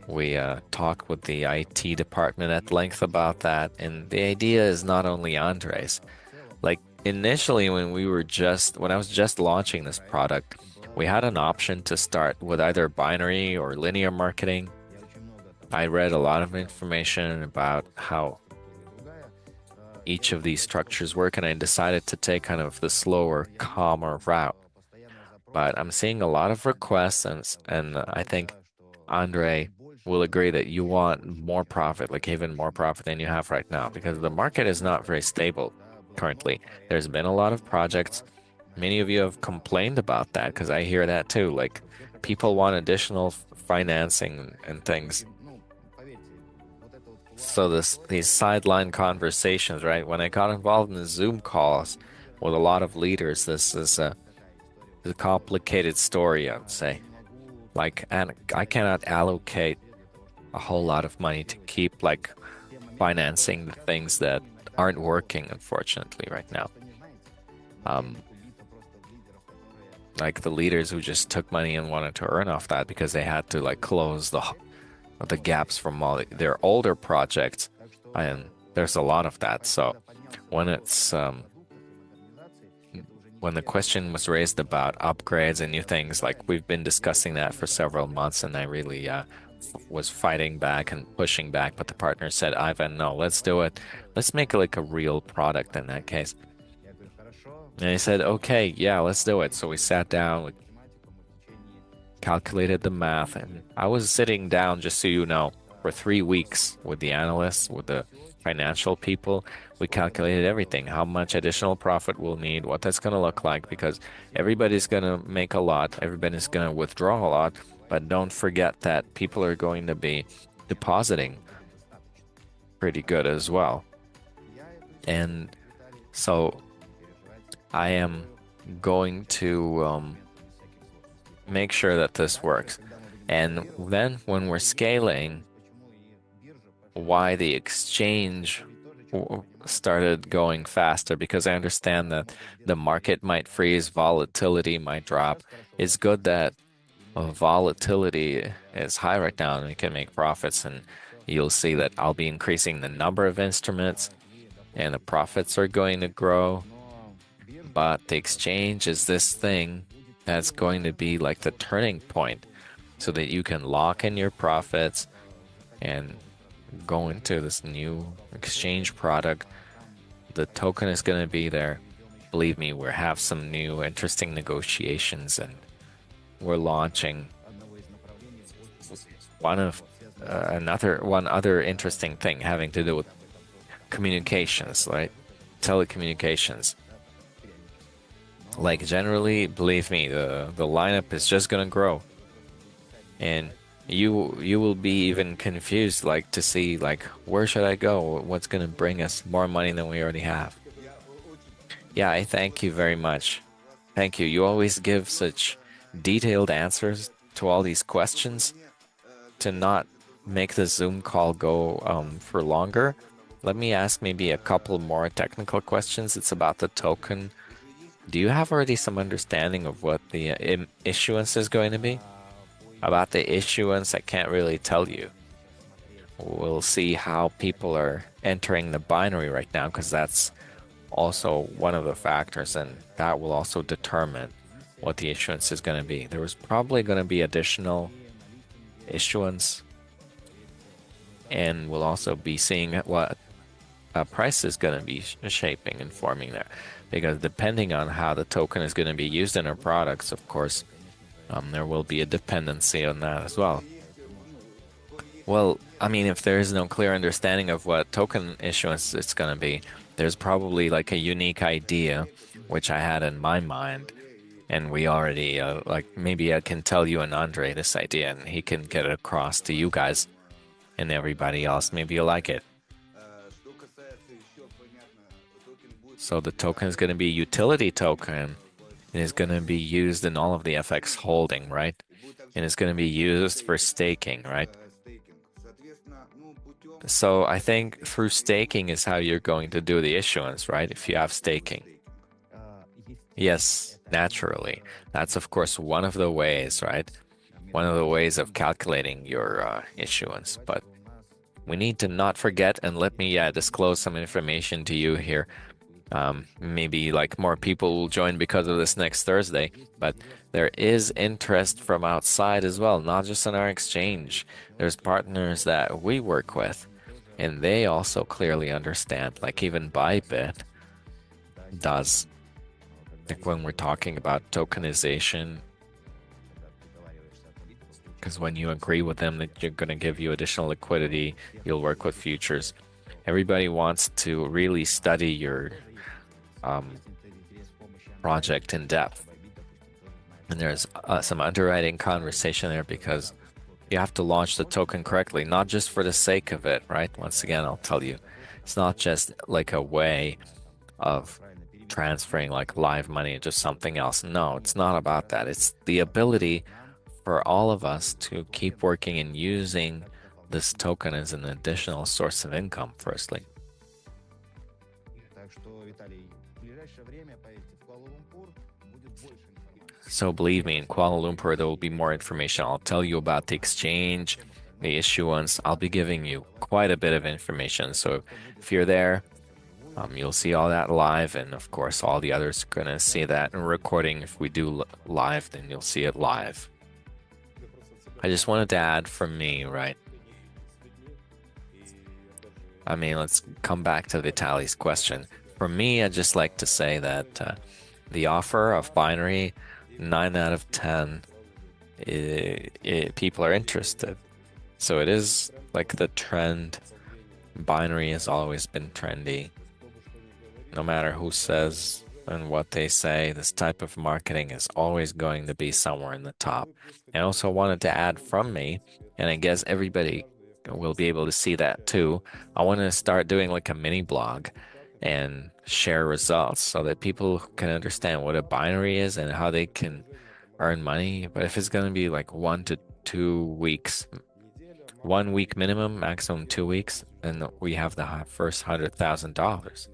We talked with the IT department at length about that, and the idea is not only Andre's. Like initially, when I was just launching this product, we had an option to start with either binary or linear marketing. I read a lot of information about how each of these structures work, and I decided to take kind of the slower, calmer route. But I'm seeing a lot of requests, and I think Andre will agree that you want more profit, like even more profit than you have right now, because the market is not very stable currently. There's been a lot of projects. Many of you have complained about that because I hear that too. Like people want additional financing and things. So these sideline conversations, right? When I got involved in the Zoom calls with a lot of leaders, this is a complicated story, I would say. Like, and I cannot allocate a whole lot of money to keep like financing the things that aren't working, unfortunately, right now. Um, like the leaders who just took money and wanted to earn off that because they had to like close the gaps from all their older projects, and there's a lot of that. So when it's when the question was raised about upgrades and new things, like we've been discussing that for several months, and I really was fighting back and pushing back, but the partner said, Ivan, no, let's do it. Let's make it like a real product in that case. And I said, okay, yeah, let's do it. So we sat down, we calculated the math, and I was sitting down, just so you know, for 3 weeks with the analysts, with the financial people. We calculated everything, how much additional profit we'll need, what that's going to look like, because everybody's going to make a lot, everybody's going to withdraw a lot, but don't forget that people are going to be depositing pretty good as well. And so I am going to make sure that this works. And then when we're scaling, why the exchange started going faster, because I understand that the market might freeze, volatility might drop. It's good that volatility is high right now and we can make profits, and you'll see that I'll be increasing the number of instruments and the profits are going to grow. But the exchange is this thing that's going to be like the turning point so that you can lock in your profits and go into this new exchange product. The token is going to be there. Believe me, we have some new interesting negotiations, and we're launching one other interesting thing having to do with communications, right? Telecommunications. Like generally, believe me, the lineup is just gonna grow, and you will be even confused, like to see like where should I go? What's gonna bring us more money than we already have? Yeah, I thank you very much. Thank you. You always give such detailed answers to all these questions. To not make the Zoom call go for longer, let me ask maybe a couple more technical questions. It's about the token. Do you have already some understanding of what the issuance is going to be? About the issuance, I can't really tell you. We'll see how people are entering the binary right now, because that's also one of the factors, and that will also determine what the issuance is going to be. There was probably going to be additional issuance, and we'll also be seeing what price is going to be shaping and forming there, because depending on how the token is going to be used in our products, of course, there will be a dependency on that as well. Well, I mean, if there is no clear understanding of what token issuance it's going to be, there's probably like a unique idea, which I had in my mind, and we already, like, maybe I can tell you and Andre this idea, and he can get it across to you guys and everybody else. Maybe you like it. So the token is going to be a utility token, and it's going to be used in all of the FX holding, right? And it's going to be used for staking, right? So I think through staking is how you're going to do the issuance, right? If you have staking. Yes, naturally. That's of course one of the ways, right? One of the ways of calculating your issuance. But we need to not forget, and let me disclose some information to you here. Maybe like more people will join because of this next Thursday, but there is interest from outside as well, not just on our exchange. There's partners that we work with, and they also clearly understand, like even Bybit does. Like when we're talking about tokenization, because when you agree with them that you're going to give you additional liquidity, you'll work with futures. Everybody wants to really study your project in depth. And there's some underwriting conversation there because, you have to launch the token correctly, not just for the sake of it, right? Once again, I'll tell you, it's not just like a way of transferring like live money into something else. No, it's not about that. It's the ability for all of us to keep working and using this token as an additional source of income, firstly. So believe me, in Kuala Lumpur, there will be more information. I'll tell you about the exchange, the issuance. I'll be giving you quite a bit of information. So if you're there, you'll see all that live, and of course, all the others are gonna see that in recording. If we do live, then you'll see it live. I just wanted to add from me, right? I mean, let's come back to Vitaly's question. For me, I'd just like to say that the offer of binary, 9 out of 10, people are interested. So it is like the trend. Binary has always been trendy. No matter who says and what they say, this type of marketing is always going to be somewhere in the top. And I also wanted to add from me, and I guess everybody will be able to see that too. I want to start doing like a mini blog and share results so that people can understand what a binary is and how they can earn money. But if it's going to be like 1 to 2 weeks, 1 week minimum, maximum 2 weeks, then we have the first $100,000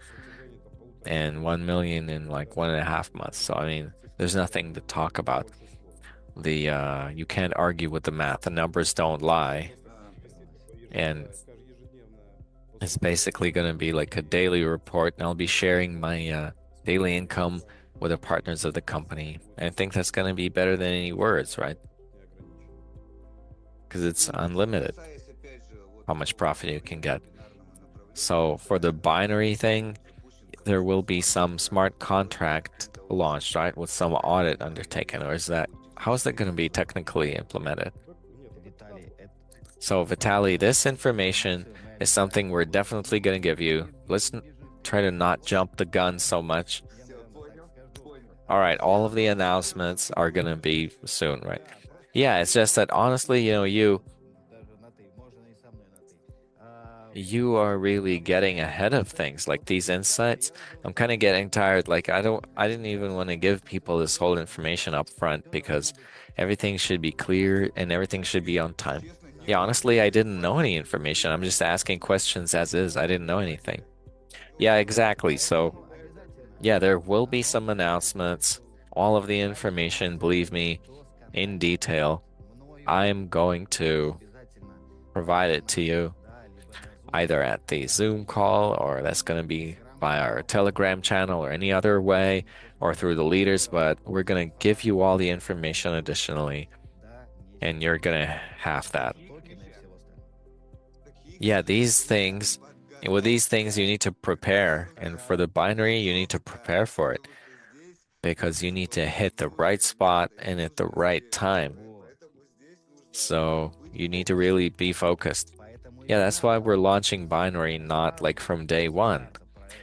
and 1 million in like 1.5 months. So I mean, there's nothing to talk about. You can't argue with the math. The numbers don't lie. And it's basically going to be like a daily report, and I'll be sharing my daily income with the partners of the company. And I think that's going to be better than any words, right? Because it's unlimited how much profit you can get. So for the binary thing, there will be some smart contract launched, right, with some audit undertaken, or is that how is that going to be technically implemented? So Vitaly, this information is something we're definitely going to give you. Let's try to not jump the gun so much. All right, all of the announcements are going to be soon, right? Yeah, it's just that honestly, you are really getting ahead of things like these insights. I'm kind of getting tired. Like I didn't even want to give people this whole information up front because everything should be clear and everything should be on time. Yeah, honestly, I didn't know any information. I'm just asking questions as is. I didn't know anything. Yeah, exactly. So, yeah, there will be some announcements, all of the information, believe me, in detail. I'm going to provide it to you either at the Zoom call or that's going to be by our Telegram channel or any other way or through the leaders, but we're going to give you all the information additionally, and you're going to have that. Yeah, with these things, you need to prepare. And for the binary, you need to prepare for it because you need to hit the right spot and at the right time. So you need to really be focused. Yeah, that's why we're launching binary, not like from day one.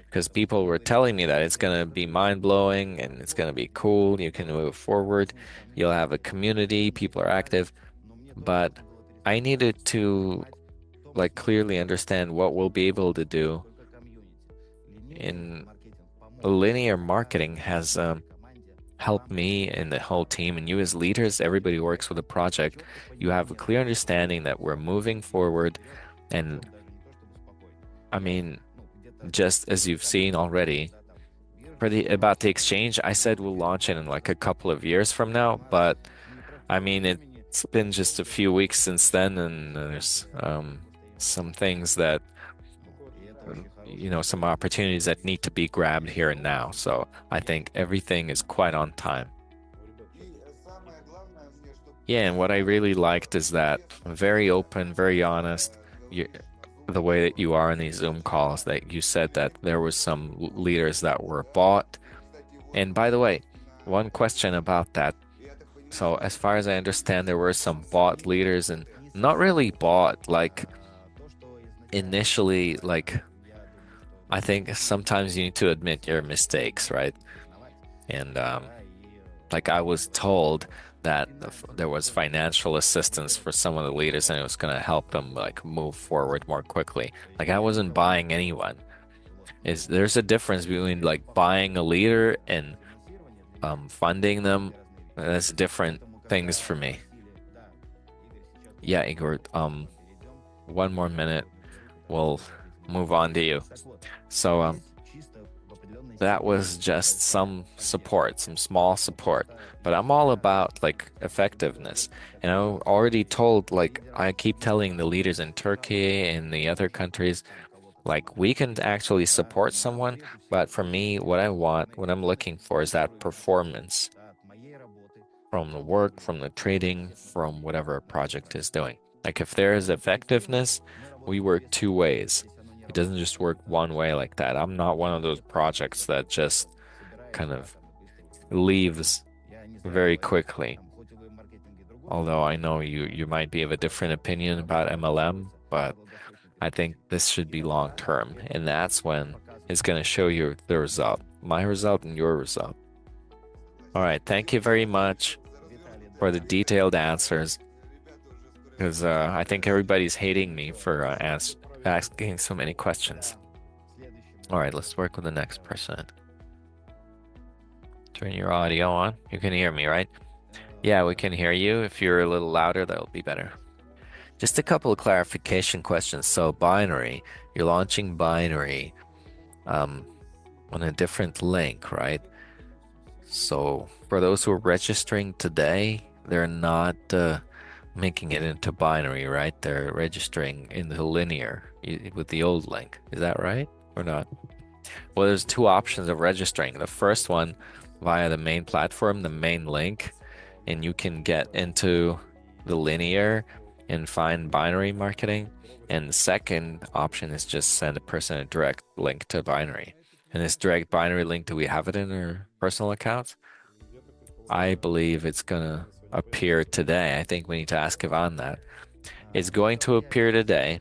Because people were telling me that it's going to be mind-blowing and it's going to be cool. You can move forward. You'll have a community. People are active. But I needed to like clearly understand what we'll be able to do in linear marketing has helped me and the whole team and you as leaders, everybody who works with a project, you have a clear understanding that we're moving forward. And I mean, just as you've seen already, about the exchange, I said we'll launch it in like a couple of years from now, but I mean it's been just a few weeks since then, and there's some things that some opportunities that need to be grabbed here and now. So I think everything is quite on time. Yeah, and what I really liked is that very open, very honest. The way that you are in these Zoom calls, that you said that there was some leaders that were bought. And by the way, one question about that. So as far as I understand, there were some bought leaders and not really bought, like initially, like I think sometimes you need to admit your mistakes, right? And Like I was told that there was financial assistance for some of the leaders and it was going to help them like move forward more quickly. Like I wasn't buying anyone. There's a difference between like buying a leader and funding them. That's different things for me. Yeah, Igor, one more minute. We'll move on to you. So that was just some support, some small support. But I'm all about like effectiveness. And I already told, like, I keep telling the leaders in Turkey and the other countries, like, we can actually support someone. But for me, what I want, what I'm looking for is that performance from the work, from the trading, from whatever a project is doing. Like, if there is effectiveness, we work two ways. It doesn't just work one way like that. I'm not one of those projects that just kind of leaves very quickly. Although I know you might be of a different opinion about MLM, but I think this should be long term, and that's when it's going to show you the result, my result and your result. All right, thank you very much for the detailed answers, because I think everybody's hating me for asking so many questions. All right, let's work with the next person. Turn your audio on. You can hear me, right? Yeah, we can hear you. If you're a little louder, that'll be better. Just a couple of clarification questions. So binary, you're launching binary on a different link, right? So for those who are registering today, they're not making it into binary, right? They're registering into linear with the old link. Is that right or not? Well, there's two options of registering. The first one via the main platform, the main link, and you can get into the linear and find binary marketing. And the second option is just send a person a direct link to binary. And this direct binary link, do we have it in our personal accounts? I believe it's gonna appear today. I think we need to ask Ivan that. It's going to appear today.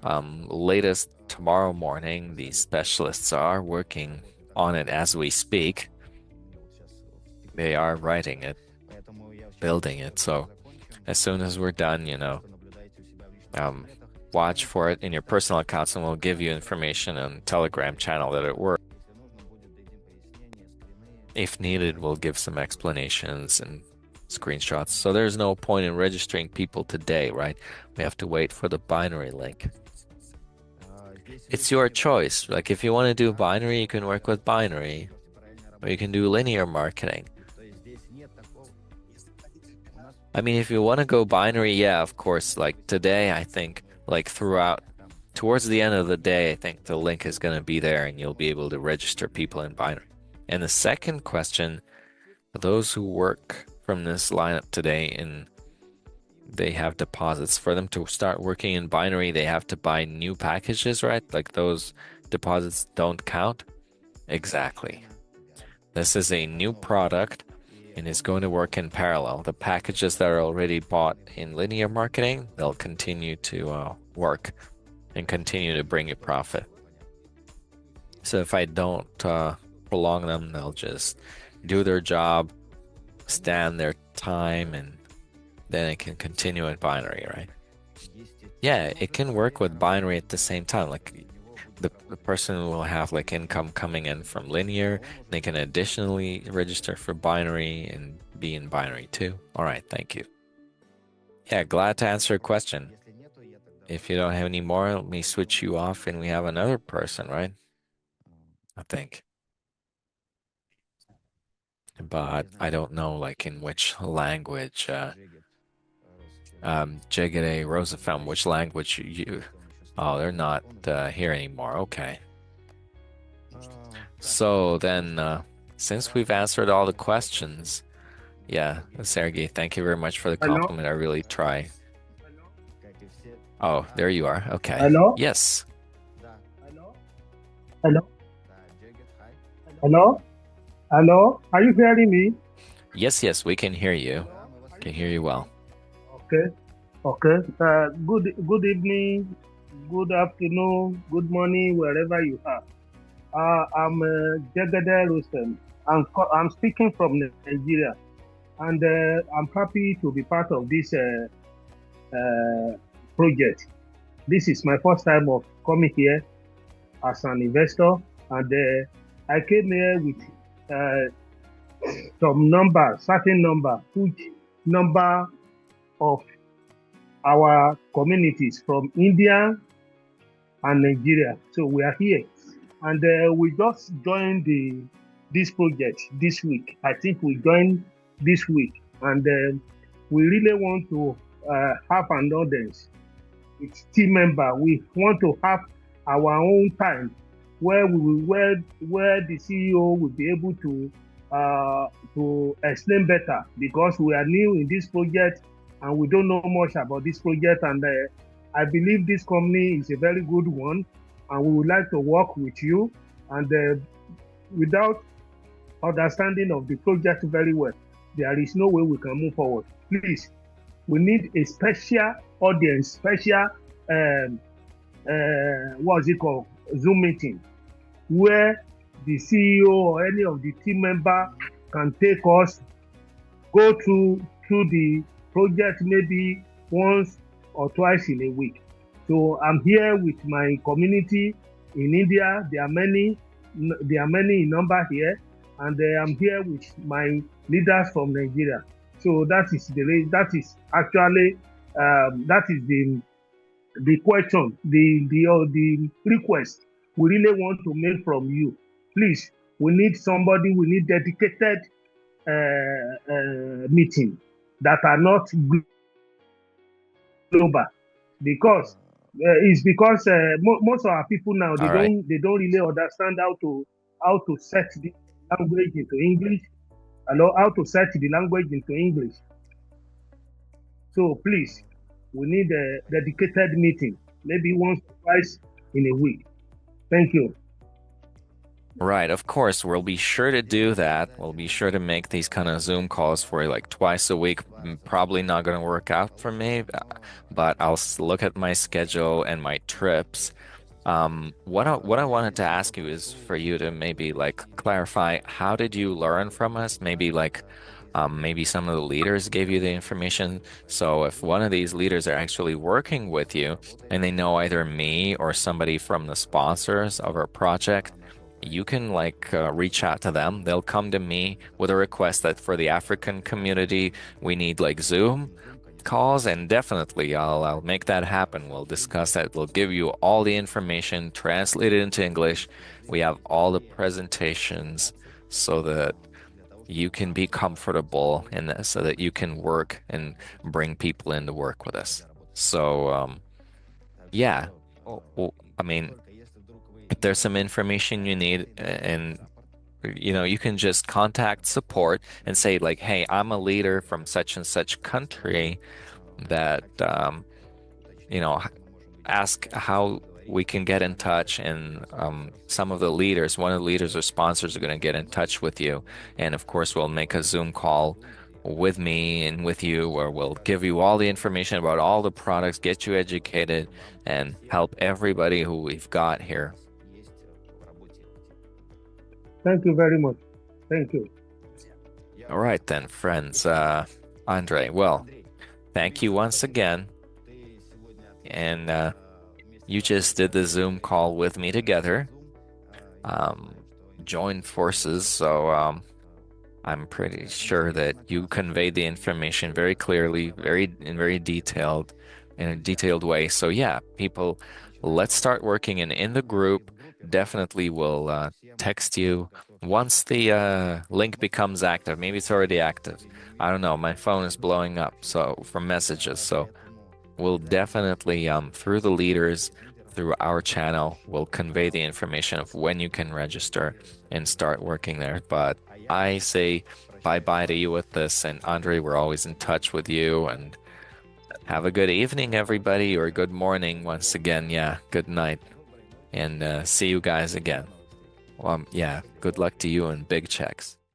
Latest tomorrow morning, the specialists are working on it as we speak. They are writing it, building it. So as soon as we're done, watch for it in your personal accounts and we'll give you information on Telegram channel that it works. If needed, we'll give some explanations and screenshots. So there's no point in registering people today, right? We have to wait for the binary link. It's your choice. Like if you want to do binary, you can work with binary, or you can do linear marketing. I mean, if you want to go binary, yeah, of course. Like today, I think, like towards the end of the day, I think the link is going to be there and you'll be able to register people in binary. And the second question, for those who work from this lineup today and they have deposits, for them to start working in binary, they have to buy new packages, right? Like those deposits don't count? Exactly. This is a new product and it's going to work in parallel. The packages that are already bought in linear marketing, they'll continue to work and continue to bring you profit. So if I don't prolong them, they'll just do their job, stand their time, and then it can continue in binary, right? Yeah, it can work with binary at the same time. Like the person will have like income coming in from linear. They can additionally register for binary and be in binary too. All right, thank you. Yeah, glad to answer a question. If you don't have any more, let me switch you off and we have another person, right? I think. But I don't know like in which language Jegede Rosafem, which language you oh, they're not here anymore. Okay. So then since we've answered all the questions, yeah, Sergey, thank you very much for the Hello? compliment. I really try. Oh, there you are. Okay. Hello? Yes. Hello? Hello? Hello? Are you hearing me? Yes, we can hear you. Can hear you well. Okay. Okay. Good evening, good afternoon, good morning, wherever you are. I'm Jegede Rusem. I'm speaking from Nigeria, and I'm happy to be part of this project. This is my first time of coming here as an investor, and I came here with some number, certain number, which number of our communities from India and Nigeria. So we are here, and we just joined this project this week. I think we joined this week, and we really want to have an audience with team member. We want to have our own time where we will, where the CEO will be able to explain better, because we are new in this project and we don't know much about this project. And I believe this company is a very good one, and we would like to work with you. And without understanding of the project very well, there is no way we can move forward. Please, we need a special audience, special what's it called, Zoom meeting, where the CEO or any of the team member can take us, go through the project maybe once or twice in a week. So I'm here with my community in India. There are many in number here, and I'm here with my leaders from Nigeria. So that is actually that is the question, the request we really want to make from you. Please, we need somebody, we need dedicated meeting that are not global, because it's because most of our people now, All right. they don't really understand how to set the language into English, and how to set the language into English. So please, we need a dedicated meeting, maybe once or twice in a week. Thank you. Right, of course, we'll be sure to do that. We'll be sure to make these kind of Zoom calls for you like twice a week. Probably not going to work out for me, but I'll look at my schedule and my trips. What I wanted to ask you is for you to maybe like clarify, how did you learn from us? Maybe like maybe some of the leaders gave you the information. So if one of these leaders are actually working with you and they know either me or somebody from the sponsors of our project, you can like reach out to them. They'll come to me with a request that for the African community, we need like Zoom calls, and definitely I'll make that happen. We'll discuss that. We'll give you all the information translated into English. We have all the presentations so that you can be comfortable in this, so that you can work and bring people in to work with us. So yeah. I mean, if there's some information you need and you can just contact support and say like, hey, I'm a leader from such and such country that you know ask how we can get in touch, and some of the leaders, one of the leaders or sponsors are going to get in touch with you, and of course we'll make a Zoom call with me and with you where we'll give you all the information about all the products, get you educated, and help everybody who we've got here. Thank you very much. Thank you. All right then, friends. Andre, well, thank you once again. And you just did the Zoom call with me together, um, joined forces. So I'm pretty sure that you conveyed the information very clearly, very detailed, in a detailed way. So yeah, people, let's start working. And in the group, definitely will text you once the link becomes active. Maybe it's already active. I don't know. My phone is blowing up so from messages. So we'll definitely through the leaders, through our channel, we'll convey the information of when you can register and start working there. But I say bye-bye to you with this, and Andre, we're always in touch with you, and have a good evening, everybody, or good morning once again. Yeah, good night, and see you guys again. Yeah, good luck to you and big checks.